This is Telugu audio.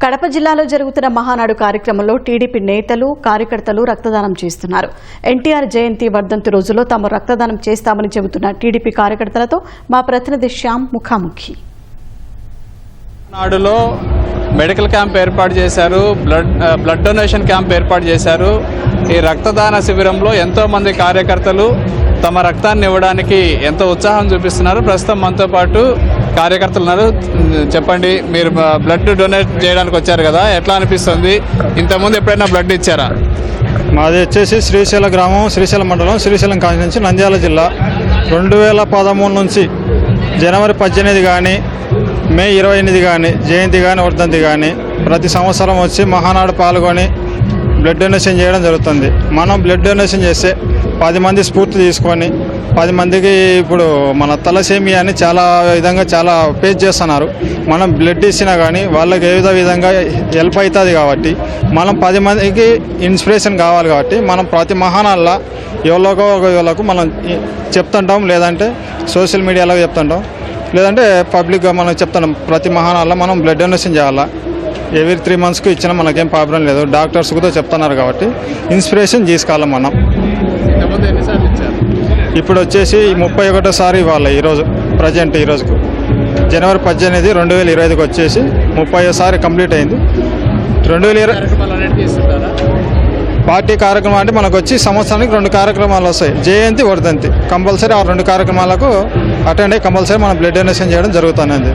కడప జిల్లాలో జరుగుతున్న మహానాడు కార్యక్రమంలో టీడీపీ నేతలు కార్యకర్తలు రక్తదానం చేస్తున్నారు. ఎన్టీఆర్ జయంతి వర్ధంతి రోజుల్లో తాము రక్తదానం చేస్తామని చెబుతున్న టీడీపీ కార్యకర్తలతో మా ప్రతినిధి శ్యామ్ ముఖాముఖి. నాడులో మెడికల్ క్యాంప్ ఏర్పాటు చేశారు, బ్లడ్ డొనేషన్ క్యాంప్ ఏర్పాటు చేశారు. ఈ రక్తదాన శిబిరంలో ఎంతో మంది కార్యకర్తలు తమ రక్తాన్ని ఇవ్వడానికి ఎంతో ఉత్సాహం చూపిస్తున్నారు. ప్రస్తుతం మనతో పాటు కార్యకర్తలు ఉన్నారు. చెప్పండి, మీరు బ్లడ్ డొనేట్ చేయడానికి వచ్చారు కదా, ఎట్లా అనిపిస్తుంది? ఇంతకుముందు ఎప్పుడైనా బ్లడ్ ఇచ్చారా? మాది వచ్చేసి శ్రీశైలం గ్రామం, శ్రీశైలం మండలం, శ్రీశైలం కాన్స్టిట్యూన్సీ, నంద్యాల జిల్లా. 2013 నుంచి జనవరి 18 కానీ మే 28 కానీ జయంతి కానీ వర్ధంతి కానీ ప్రతి సంవత్సరం వచ్చి మహానాడు పాల్గొని బ్లడ్ డొనేషన్ చేయడం జరుగుతుంది. మనం బ్లడ్ డొనేషన్ చేస్తే 10 మంది స్ఫూర్తి తీసుకొని 10 మందికి ఇప్పుడు మన తలసేమియా అని చాలా పేజ్ చేస్తున్నారు. మనం బ్లడ్ ఇచ్చినా కానీ వాళ్ళకి ఏ విధంగా హెల్ప్ అవుతుంది కాబట్టి మనం 10 మందికి ఇన్స్పిరేషన్ కావాలి కాబట్టి మనం ప్రతి మహానాల్లో ఎవరికో మనం చెప్తుంటాం, లేదంటే సోషల్ మీడియాలో చెప్తుంటాం, లేదంటే పబ్లిక్గా మనం చెప్తున్నాం. ప్రతి మహానాల్లో మనం బ్లడ్ డొనేషన్ చేయాలా. ఎవ్రీ 3 మంత్స్కి ఇచ్చినా మనకేం ప్రాబ్లం లేదు. డాక్టర్స్ కూడా చెప్తున్నారు కాబట్టి ఇన్స్పిరేషన్ తీసుకోవాలి మనం. ఇప్పుడు వచ్చేసి 31సారి ఇవ్వాలి. ఈరోజు ప్రజెంట్ ఈరోజుకు జనవరి 18, 2025కి వచ్చేసి 30సారి కంప్లీట్ అయింది. 2020 పార్టీ కార్యక్రమం అంటే మనకు వచ్చి సంవత్సరానికి 2 కార్యక్రమాలు వస్తాయి, జయంతి వర్ధంతి. కంపల్సరీ ఆ 2 కార్యక్రమాలకు అటెండ్ అయ్యి కంపల్సరీ మనం బ్లడ్ డొనేషన్ చేయడం జరుగుతుంది.